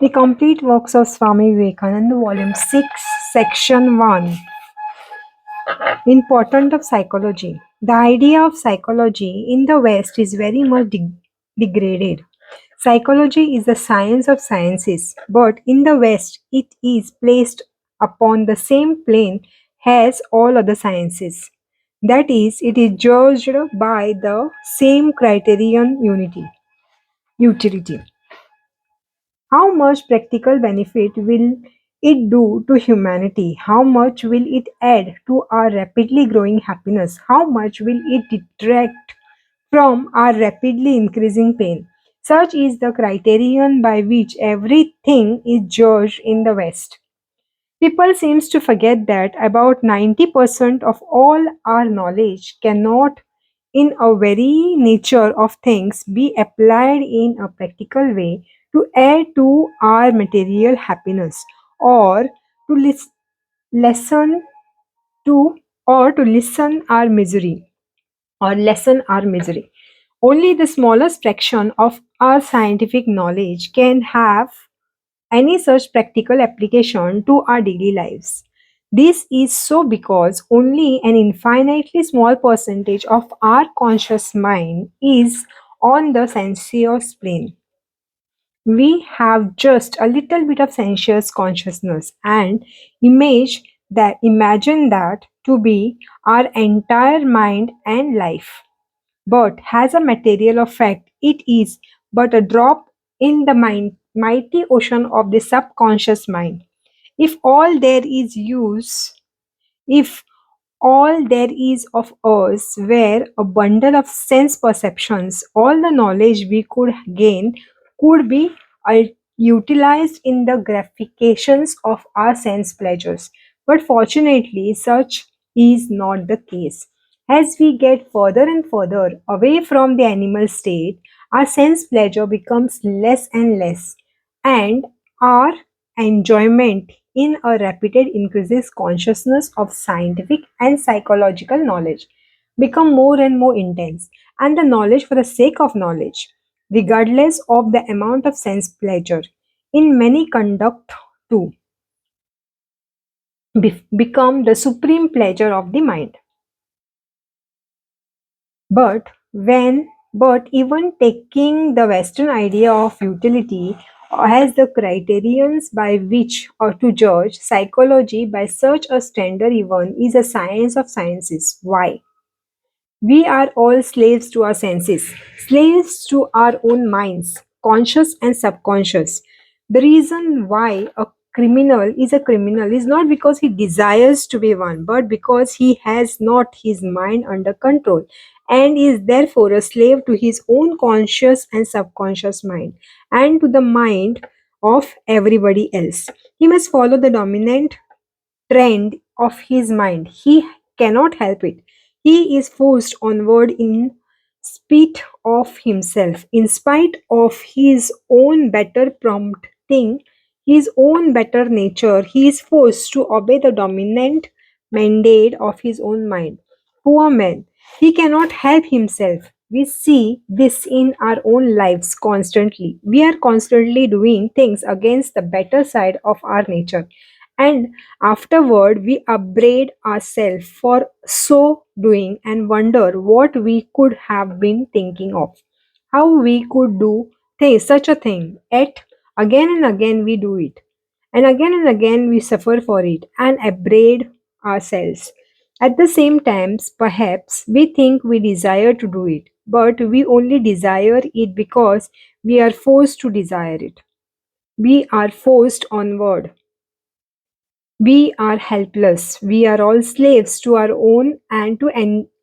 The complete works of Swami Vivekananda, Volume 6, Section 1. Important of psychology. The idea of psychology in the West is very much degraded. Psychology is the science of sciences, but in the West it is placed upon the same plane as all other sciences. That is, it is judged by the same criterion utility. How much practical benefit will it do to humanity? How much will it add to our rapidly growing happiness? How much will it detract from our rapidly increasing pain? Such is the criterion by which everything is judged in the West. People seems to forget that about 90% of all our knowledge cannot in a very nature of things be applied in a practical way to add to our material happiness or to lessen to to listen our misery or lessen our misery. Only the smallest fraction of our scientific knowledge can have any such practical application to our daily lives. This is so because only an infinitely small percentage of our conscious mind is on the sensuous plane. We have just a little bit of sensuous consciousness and imagine that to be our entire mind and life. But as a material of fact, it is but a drop in the mighty ocean of the subconscious mind. If all there is use, if all there is of us were a bundle of sense perceptions, all the knowledge we could gain could be utilized in the gratifications of our sense pleasures. But fortunately, such is not the case. As we get further and further away from the animal state, our sense pleasure becomes less and less, and our enjoyment in a rapid increases consciousness of scientific and psychological knowledge become more and more intense, and the knowledge for the sake of knowledge regardless of the amount of sense pleasure in many conduct to become the supreme pleasure of the mind. But even taking the Western idea of utility as the criterions by which or to judge psychology by such a standard even is a science of sciences. Why? We are all slaves to our senses, slaves to our own minds, conscious and subconscious. The reason why a criminal is not because he desires to be one, but because he has not his mind under control and is therefore a slave to his own conscious and subconscious mind and to the mind of everybody else. He must follow the dominant trend of his mind. He cannot help it. He is forced onward in spite of himself, in spite of his own better prompting, his own better nature. He is forced to obey the dominant mandate of his own mind. Poor man, he cannot help himself. We see this in our own lives constantly. We are constantly doing things against the better side of our nature, and afterward we upbraid ourselves for so doing and wonder what we could have been thinking of, how we could do such a thing. Yet again and again we do it, and again we suffer for it and upbraid ourselves. At the same time, perhaps we think we desire to do it, but we only desire it because we are forced to desire it. We are forced onward. We are helpless. We are all slaves to our own and to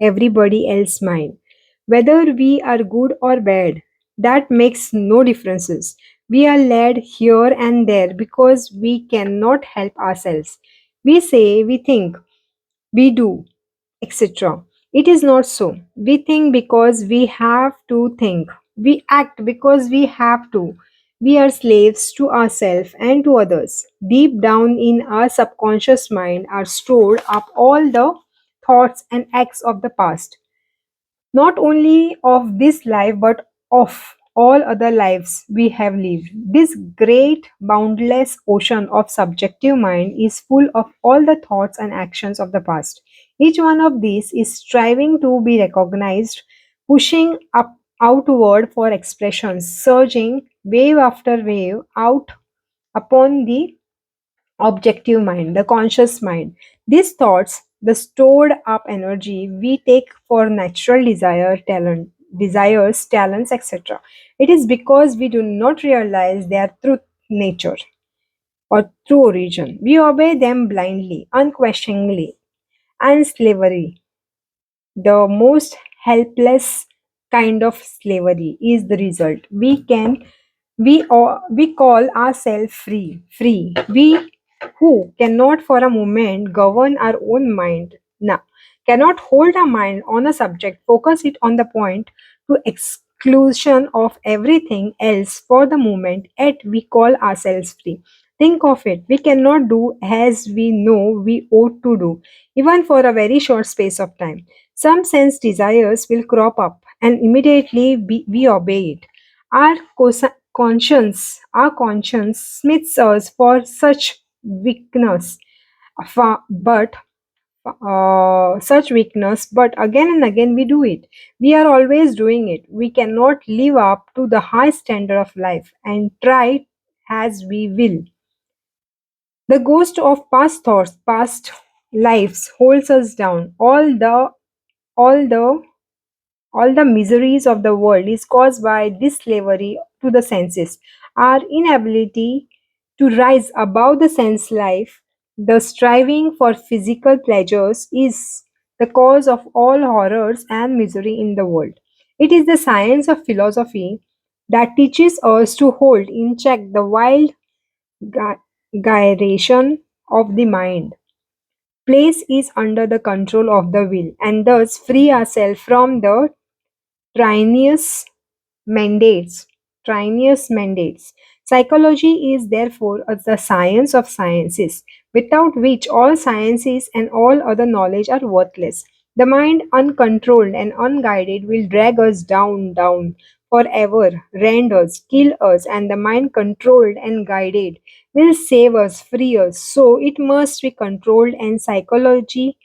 everybody else's mind. Whether we are good or bad, that makes no differences. We are led here and there because we cannot help ourselves. We say, we think, we do, etc. It is not so. We think because we have to think. We act because we have to. We are slaves to ourselves and to others. Deep down in our subconscious mind are stored up all the thoughts and acts of the past, not only of this life but of all other lives we have lived. This great, boundless ocean of subjective mind is full of all the thoughts and actions of the past. Each one of these is striving to be recognized, pushing up outward for expression, surging wave after wave out upon the objective mind, the conscious mind. These thoughts, the stored up energy we take for natural desires, talents, etc. It is because we do not realize their true nature or true origin. We obey them blindly, unquestioningly, and slavery, the most helpless kind of slavery, is the result. We call ourselves free. We who cannot for a moment govern our own mind, cannot hold our mind on a subject, focus it on the point to exclusion of everything else for the moment, yet we call ourselves free. Think of it, we cannot do as we know we ought to do, even for a very short space of time. Some sense desires will crop up, and immediately we obey it. Our conscience smits us for such weakness, but such weakness, but again and again we do it. We are always doing it. We cannot live up to the high standard of life and try as we will. The ghost of past thoughts, past lives holds us down. All the all the miseries of the world is caused by this slavery to the senses. Our inability to rise above the sense life, the striving for physical pleasures, is the cause of all horrors and misery in the world. It is the science of philosophy that teaches us to hold in check the wild gy- gyration of the mind. Place is under the control of the will, and thus free ourselves from the Trinius mandates. Trinius mandates. Psychology is therefore the science of sciences, without which all sciences and all other knowledge are worthless. The mind, uncontrolled and unguided, will drag us down forever, rend us, kill us, and the mind, controlled and guided, will save us, free us. So it must be controlled, and psychology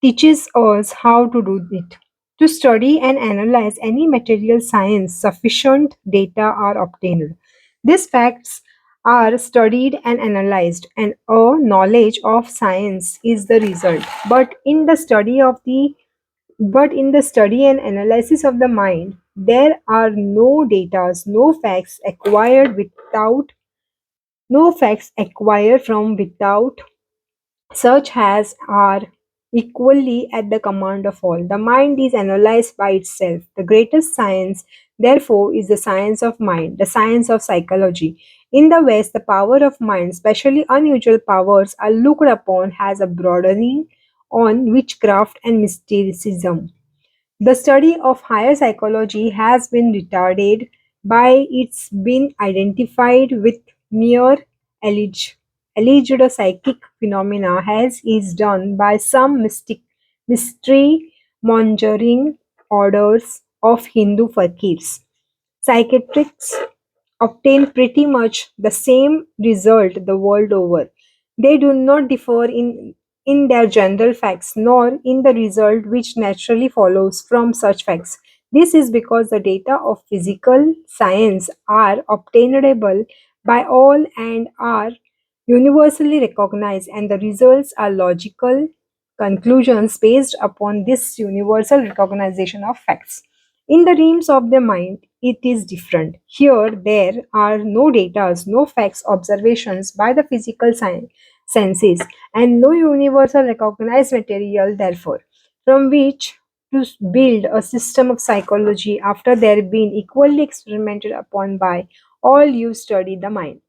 teaches us how to do it. To study and analyze any material science, sufficient data are obtained. These facts are studied and analyzed, and a knowledge of science is the result. But in the study and analysis of the mind, there are no data, no facts acquired from without, such as are equally at the command of all. The mind is analyzed by itself. The greatest science, therefore, is the science of mind, the science of psychology. In the West, the power of mind, especially unusual powers, are looked upon as a broadening on witchcraft and mysticism. The study of higher psychology has been retarded by its being identified with mere alleged, alleged psychic phenomena, as is done by some mystery mongering orders of Hindu fakirs. Psychiatrists obtain pretty much the same result the world over. They do not differ in their general facts nor in the result which naturally follows from such facts. This is because the data of physical science are obtainable by all and are universally recognized, and the results are logical conclusions based upon this universal recognition of facts. In the realms of the mind, it is different. Here, there are no data, no facts, observations by the senses, and no universal recognized material, therefore, from which to build a system of psychology after there being equally experimented upon by all you study the mind.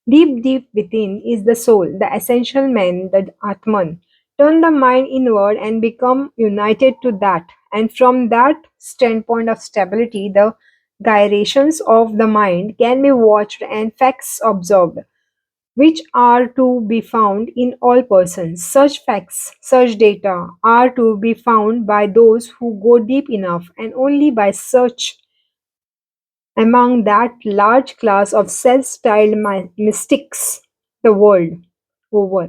Deep within is the soul, the essential man, the Atman. Turn the mind inward and become united to that. And from that standpoint of stability, the gyrations of the mind can be watched and facts observed, which are to be found in all persons. Such facts, such data are to be found by those who go deep enough, and only by such among that large class of self-styled mystics the world over.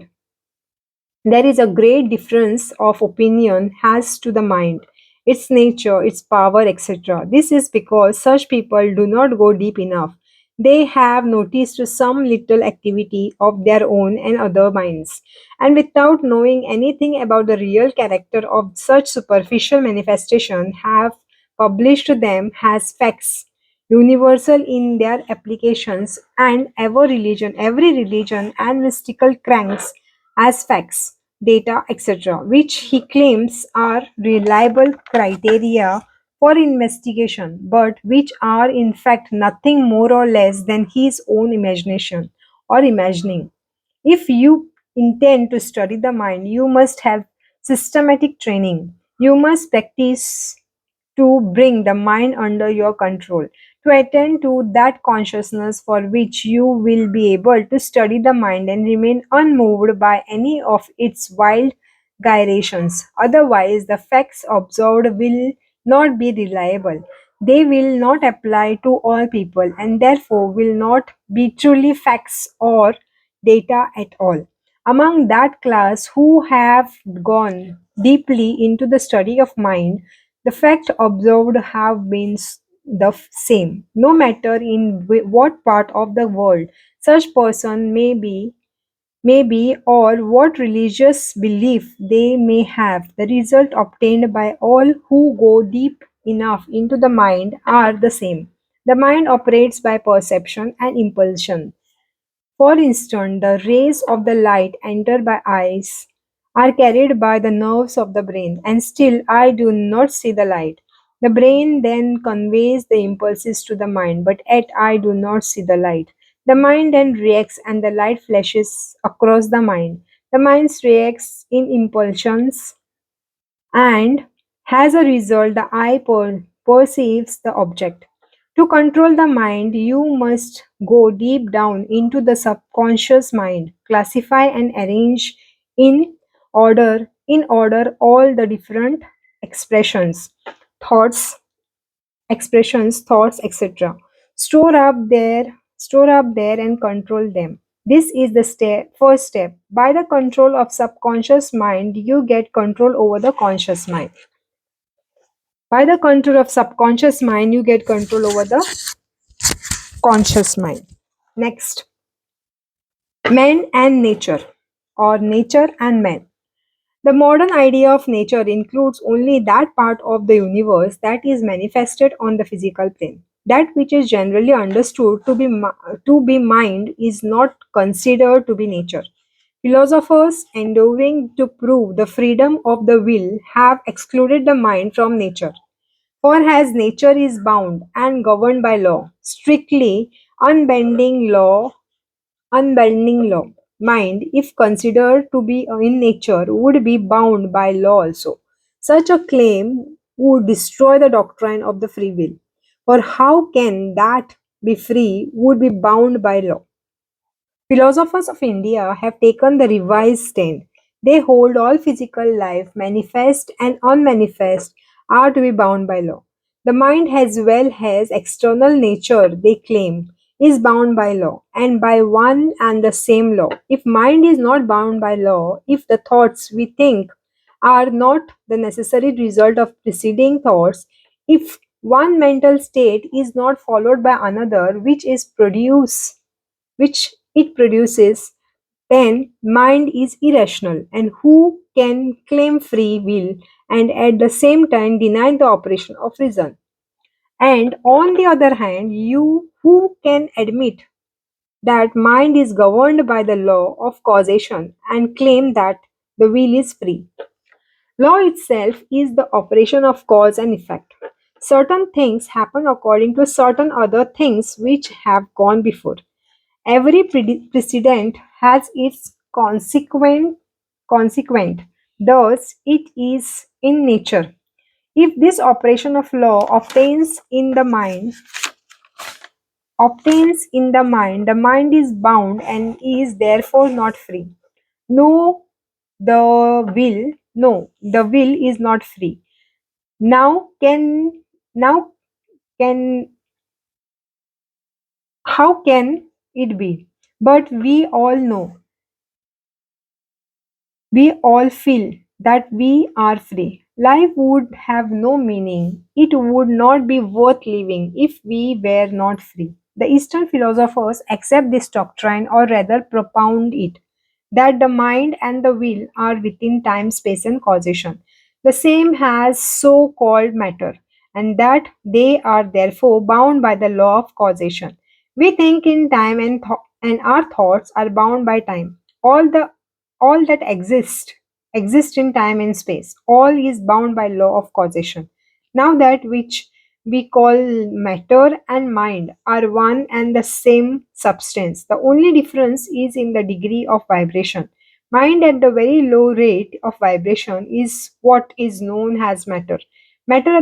There is a great difference of opinion as to the mind, its nature, its power, etc. This is because such people do not go deep enough. They have noticed some little activity of their own and other minds, and without knowing anything about the real character of such superficial manifestation, have published them as facts, universal in their applications, and every religion and mystical cranks as facts, data, etc., which he claims are reliable criteria for investigation, but which are in fact nothing more or less than his own imagination or imagining. If you intend to study the mind, you must have systematic training. You must practice to bring the mind under your control, to attend to that consciousness for which you will be able to study the mind and remain unmoved by any of its wild gyrations. Otherwise, the facts observed will not be reliable. They will not apply to all people and therefore will not be truly facts or data at all. Among that class who have gone deeply into the study of mind, the facts observed have been same, no matter in what part of the world such person may be or what religious belief they may have. The result obtained by all who go deep enough into the mind are the same. The mind operates by perception and impulsion. For instance, the rays of the light enter by eyes, are carried by the nerves of the brain, and still I do not see the light. The brain then conveys the impulses to the mind, but yet I do not see the light. The mind then reacts, and the light flashes across the mind. The mind reacts in impulsions, and as a result, the eye perceives the object. To control the mind, you must go deep down into the subconscious mind, classify and arrange in in order all the different expressions, thoughts, thoughts, etc. Store up there and control them. This is the first step. By the control of subconscious mind, you get control over the conscious mind. By the control of subconscious mind, you get control over the conscious mind. Next, man and nature, or nature and man. The modern idea of nature includes only that part of the universe that is manifested on the physical plane. That which is generally understood to be mind is not considered to be nature. Philosophers endeavoring to prove the freedom of the will have excluded the mind from nature. For as nature is bound and governed by law, strictly unbending law, unbending law, mind, if considered to be in nature, would be bound by law also. Such a claim would destroy the doctrine of the free will. For how can that be free would be bound by law? Philosophers of India have taken the revised stand. They hold all physical life, manifest and unmanifest, are to be bound by law. The mind, as well as external nature, they claim, is bound by law, and by one and the same law. If mind is not bound by law, if the thoughts we think are not the necessary result of preceding thoughts, if one mental state is not followed by another which it produces, then mind is irrational. And who can claim free will and at the same time deny the operation of reason? And on the other hand, you who can admit that mind is governed by the law of causation and claim that the will is free? Law itself is the operation of cause and effect. Certain things happen according to certain other things which have gone before. Every precedent has its consequent. Thus, it is in nature. If this operation of law the mind is bound and is therefore not free. No, the will is not free. Now can How can it be? But we all know, we all feel that we are free. Life would have no meaning. It would not be worth living if we were not free. The Eastern philosophers accept this doctrine or rather propound it, that the mind and the will are within time, space, and causation, the same as so called matter, and that they are therefore bound by the law of causation. We think in time and our thoughts are bound by time. All that exist in time and space. All is bound by law of causation. Now that which we call matter and mind are one and the same substance. The only difference is in the degree of vibration. Mind at the very low rate of vibration is what is known as matter. Matter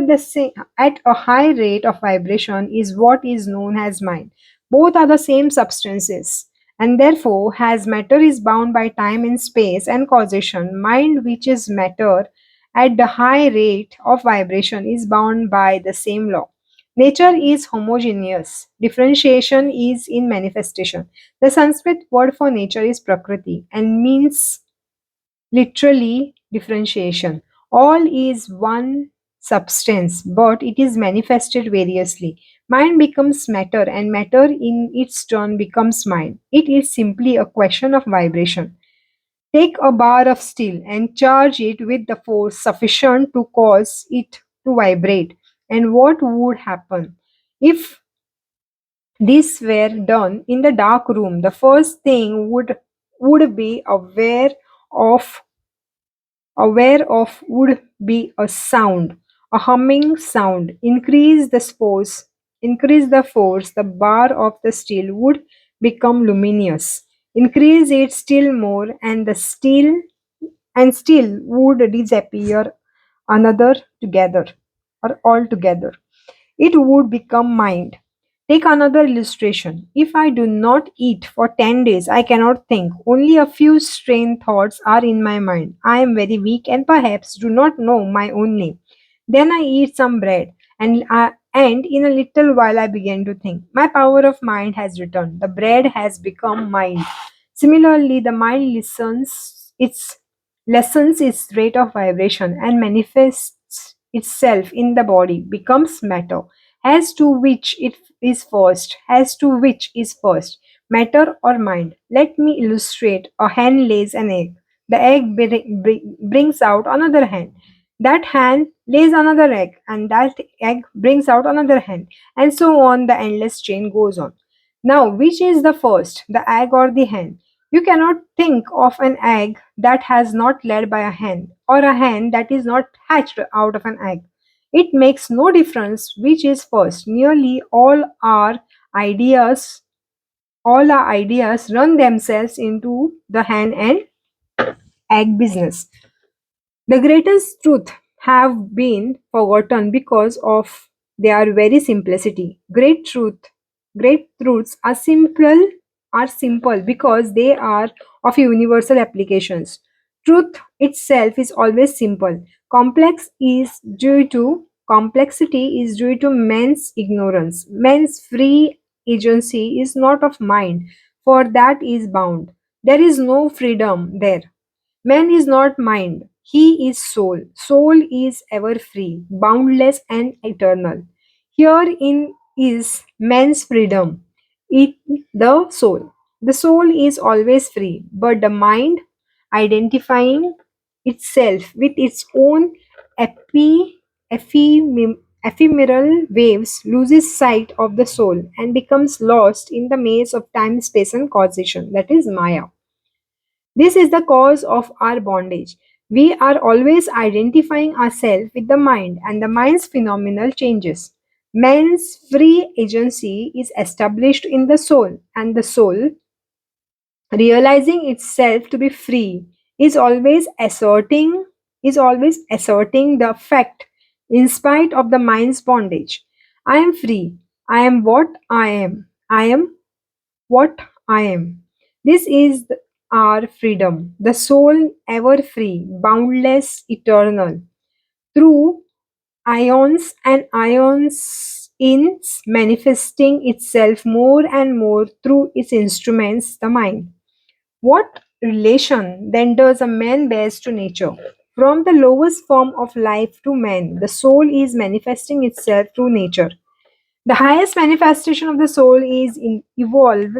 at a high rate of vibration is what is known as mind. Both are the same substances, and therefore, as matter is bound by time and space and causation, mind, which is matter at the high rate of vibration, is bound by the same law. Nature is homogeneous. Differentiation is in manifestation. The Sanskrit word for nature is prakriti and means literally differentiation. All is one substance, but it is manifested variously. Mind becomes matter, and matter in its turn becomes mind. It is simply a question of vibration. Take a bar of steel and charge it with the force sufficient to cause it to vibrate. And what would happen? If this were done in the dark room, the first thing would be of would be a sound, a humming sound. Increase the force, the bar of the steel would become luminous. Increase it still more, and the steel and steel would disappear another together or altogether. It would become mind. Take another illustration. If I do not eat for 10 days, I cannot think. Only a few strained thoughts are in my mind. I am very weak and perhaps do not know my own name. Then I eat some bread, and in a little while I begin to think. My power of mind has returned. The bread has become mind. Similarly, the mind lessens its rate of vibration and manifests itself in the body, becomes matter. As to which is first, matter or mind. Let me illustrate. A hen lays an egg. The egg brings out another hen. That hen lays another egg, and that egg brings out another hen, and so on. The endless chain goes on. Now, which is the first, the egg or the hen? You cannot think of an egg that has not laid by a hen, or a hen that is not hatched out of an egg. It makes no difference which is first. Nearly all our ideas run themselves into the hen and egg business. The greatest truth have been forgotten because of their very simplicity. Great truths are simple because they are of universal applications. Truth itself is always simple. Complexity is due to man's ignorance. Man's free agency is not of mind, for that is bound. There is no freedom there. Man is not mind, he is soul. Soul is ever free, boundless, and eternal. Herein is man's freedom, it, the soul. The soul is always free, but the mind, identifying itself with its own ephemeral waves, loses sight of the soul and becomes lost in the maze of time, space, and causation. That is Maya. This is the cause of our bondage. We are always identifying ourselves with the mind and the mind's phenomenal changes. Man's free agency is established in the soul, and the soul, realizing itself to be free, is always asserting the fact in spite of the mind's bondage. I am free. I am what I am. I am what I am. This is our freedom, the soul ever free, boundless, eternal. Through ions and ions in manifesting itself more and more through its instruments, the mind. What relation then does a man bears to nature? From the lowest form of life to man, the soul is manifesting itself through nature. The highest manifestation of the soul is evolved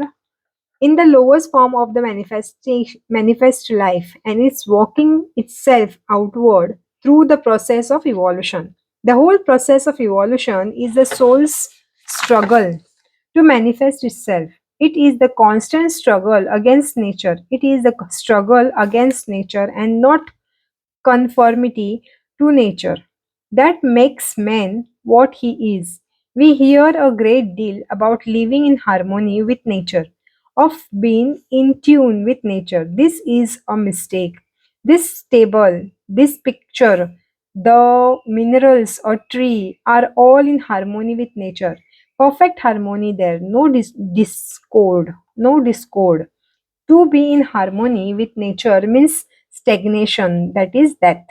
in the lowest form of the manifest life, and it's walking itself outward through the process of evolution. The whole process of evolution is the soul's struggle to manifest itself. It is the constant struggle against nature. It is the struggle against nature and not conformity to nature that makes man what he is. We hear a great deal about living in harmony with nature, of being in tune with nature. This is a mistake. This table, this picture, the minerals or tree are all in harmony with nature. Perfect harmony there, no discord, no discord. To be in harmony with nature means stagnation, that is death.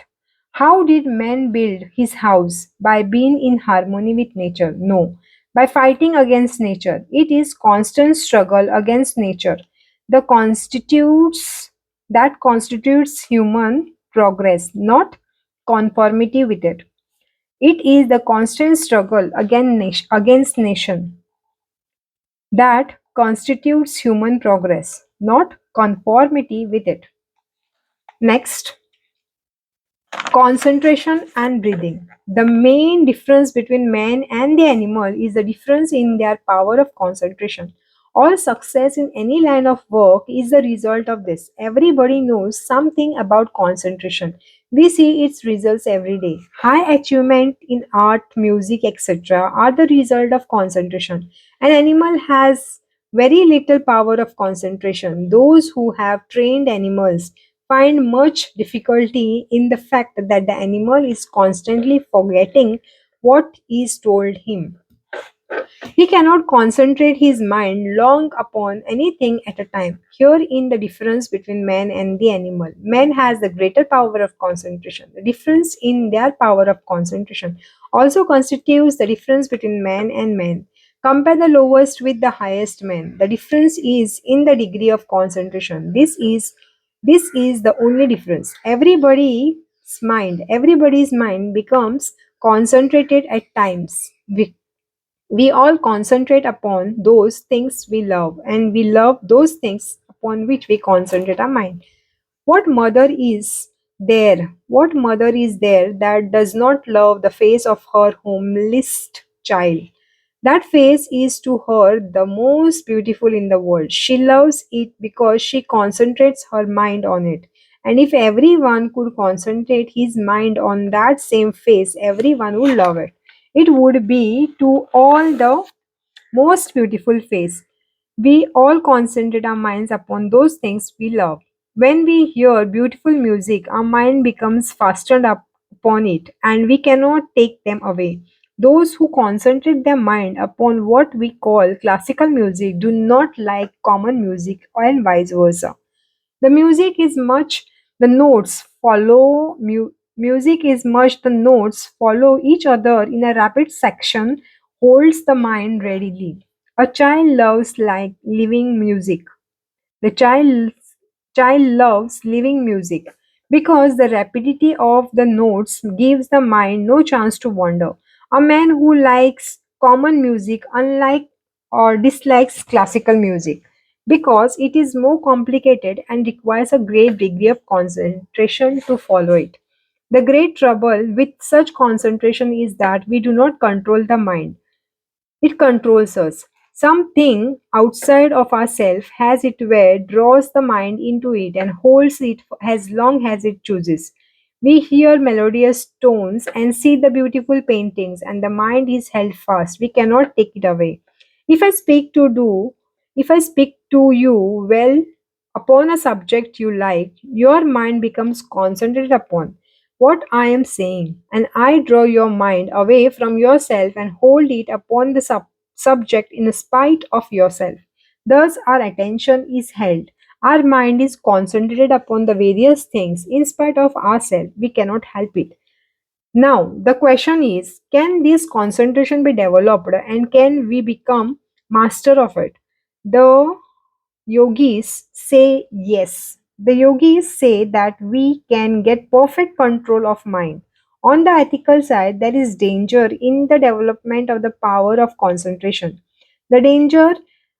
How did man build his house? By being in harmony with nature? No. By fighting against nature. It is constant struggle against nature. The constitutes that constitutes human progress, not conformity with it. It is the constant struggle against nation that constitutes human progress, not conformity with it. Next, concentration and breathing. The main difference between man and the animal is the difference in their power of concentration. All success in any line of work is the result of this. Everybody knows something about concentration. We see its results every day. High achievement in art, music, etc. are the result of concentration. An animal has very little power of concentration. Those who have trained animals find much difficulty in the fact that the animal is constantly forgetting what is told him. He cannot concentrate his mind long upon anything at a time. Here in the difference between man and the animal. Man has the greater power of concentration. The difference in their power of concentration also constitutes the difference between man and man. Compare the lowest with the highest man. The difference is in the degree of concentration. This is the only difference. Everybody's mind becomes concentrated at times. We all concentrate upon those things we love, and we love those things upon which we concentrate our mind. What mother is there that does not love the face of her homeless child? That face is to her the most beautiful in the world. She loves it because she concentrates her mind on it. And if everyone could concentrate his mind on that same face, everyone would love it. It would be to all the most beautiful face. We all concentrate our minds upon those things we love. When we hear beautiful music, our mind becomes fastened up upon it, and we cannot take them away. Those who concentrate their mind upon what we call classical music do not like common music, and vice versa. The music is much the notes follow music is much the notes follow each other in a rapid section holds the mind readily. A child loves like living music. The child loves living music because the rapidity of the notes gives the mind no chance to wander. A man who likes common music unlike or dislikes classical music because it is more complicated and requires a great degree of concentration to follow it. The great trouble with such concentration is that we do not control the mind. It controls us. Something outside of ourselves has it where draws the mind into it and holds it as long as it chooses. We hear melodious tones and see the beautiful paintings, and the mind is held fast. We cannot take it away. If I speak to do, if I speak to you well upon a subject you like, your mind becomes concentrated upon what I am saying, and I draw your mind away from yourself and hold it upon the subject in spite of yourself. Thus, our attention is held. Our mind is concentrated upon the various things in spite of ourselves. We cannot help it. Now, the question is, can this concentration be developed and can we become master of it? The yogis say yes. The yogis say that we can get perfect control of mind. On the ethical side, there is danger in the development of the power of concentration. The danger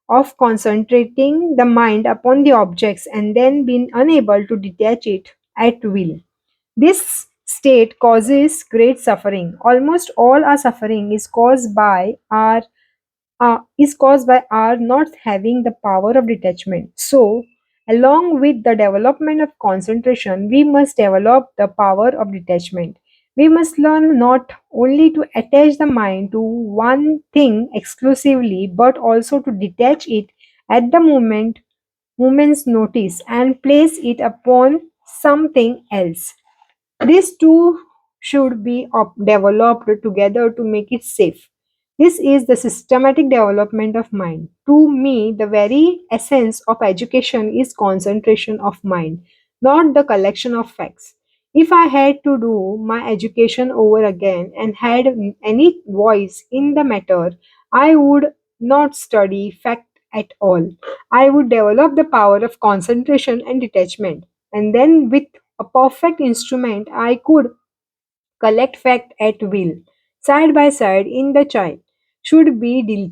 of concentrating the mind upon the objects and then being unable to detach it at will. This state causes great suffering. Almost all our suffering is caused by our not having the power of detachment. So, along with the development of concentration, we must develop the power of detachment. We must learn not only to attach the mind to one thing exclusively, but also to detach it at the moment's notice and place it upon something else. These two should be developed together to make it safe. This is the systematic development of mind. To me, the very essence of education is concentration of mind, not the collection of facts. If I had to do my education over again and had any voice in the matter, I would not study fact at all. I would develop the power of concentration and detachment, and then with a perfect instrument, I could collect fact at will. Side by side in the child should be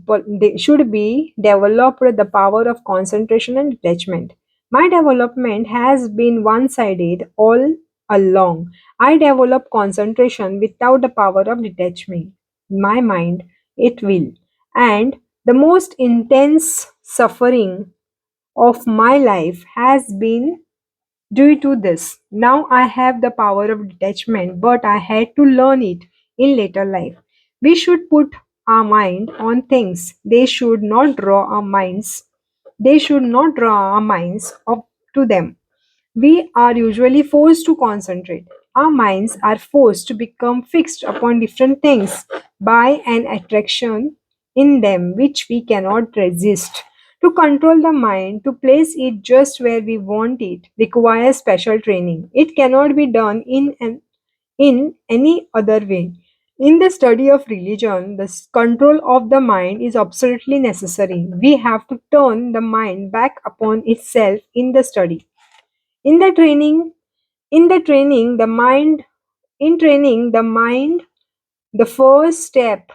developed the power of concentration and detachment. My development has been one-sided all along. I develop concentration without the power of detachment. My mind, it will. And the most intense suffering of my life has been due to this. Now I have the power of detachment, but I had to learn it in later life. We should put our mind on things. They should not draw our minds. They should not draw our minds up to them. We are usually forced to concentrate. Our minds are forced to become fixed upon different things by an attraction in them which we cannot resist. To control the mind, to place it just where we want it, requires special training. It cannot be done in any other way. In the study of religion, the control of the mind is absolutely necessary. We have to turn the mind back upon itself in the study. In the training, in the training, the mind, in training the mind, the first step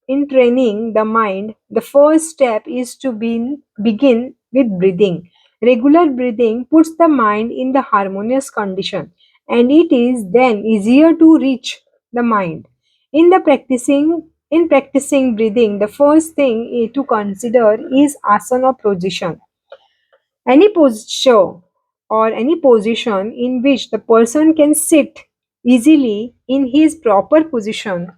in training the mind, the first step is to begin with breathing. Regular breathing puts the mind in the harmonious condition, and it is then easier to reach the mind. In practicing breathing, the first thing to consider is asana position. Any posture or any position in which the person can sit easily in his proper position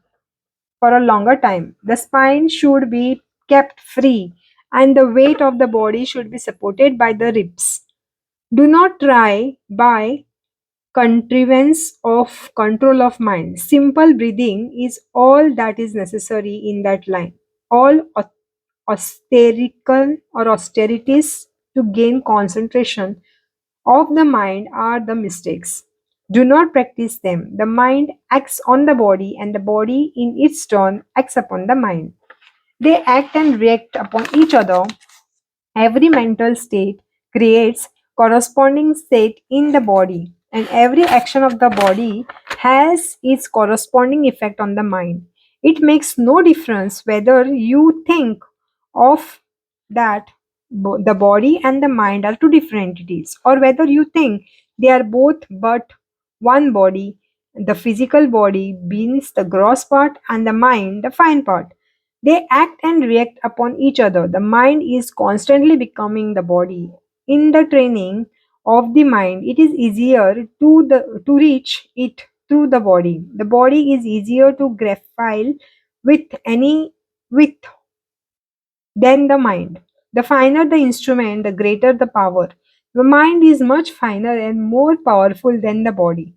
for a longer time. The spine should be kept free and the weight of the body should be supported by the ribs. Do not try by contrivance of control of mind. Simple breathing is all that is necessary in that line. All austerities to gain concentration of the mind are the mistakes. Do not practice them. The mind acts on the body, and the body, in its turn, acts upon the mind. They act and react upon each other. Every mental state creates corresponding state in the body, and every action of the body has its corresponding effect on the mind. It makes no difference whether you think of that the body and the mind are two different entities, or whether you think they are both but one body. The physical body means the gross part and the mind the fine part. They act and react upon each other. The mind is constantly becoming the body. In the training of the mind, it is easier to reach it through the body. The body is easier to grapple with any with than the mind. The finer the instrument, the greater the power. The mind is much finer and more powerful than the body.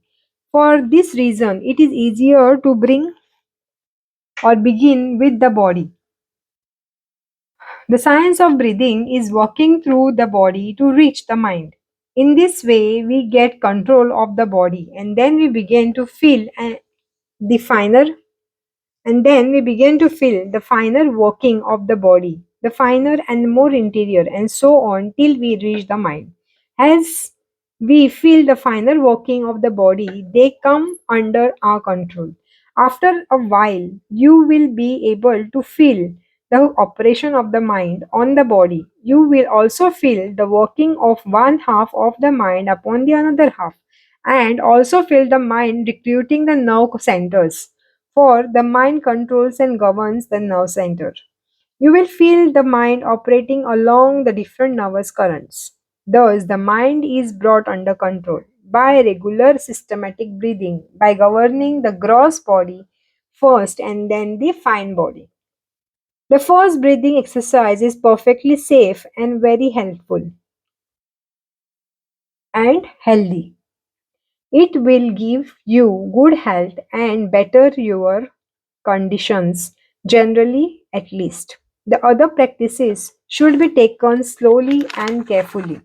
For this reason, it is easier to bring or begin with the body. The science of breathing is walking through the body to reach the mind. In this way, we get control of the body and then we begin to feel the finer, and then we begin to feel the finer working of the body, the finer and more interior, and so on till we reach the mind. As we feel the finer working of the body, they come under our control. After a while, you will be able to feel the operation of the mind on the body. You will also feel the working of one half of the mind upon the another half, and also feel the mind recruiting the nerve centers, for the mind controls and governs the nerve center. You will feel the mind operating along the different nervous currents. Thus, the mind is brought under control by regular systematic breathing, by governing the gross body first and then the fine body. The first breathing exercise is perfectly safe and very helpful and healthy. It will give you good health and better your conditions, generally at least. The other practices should be taken slowly and carefully.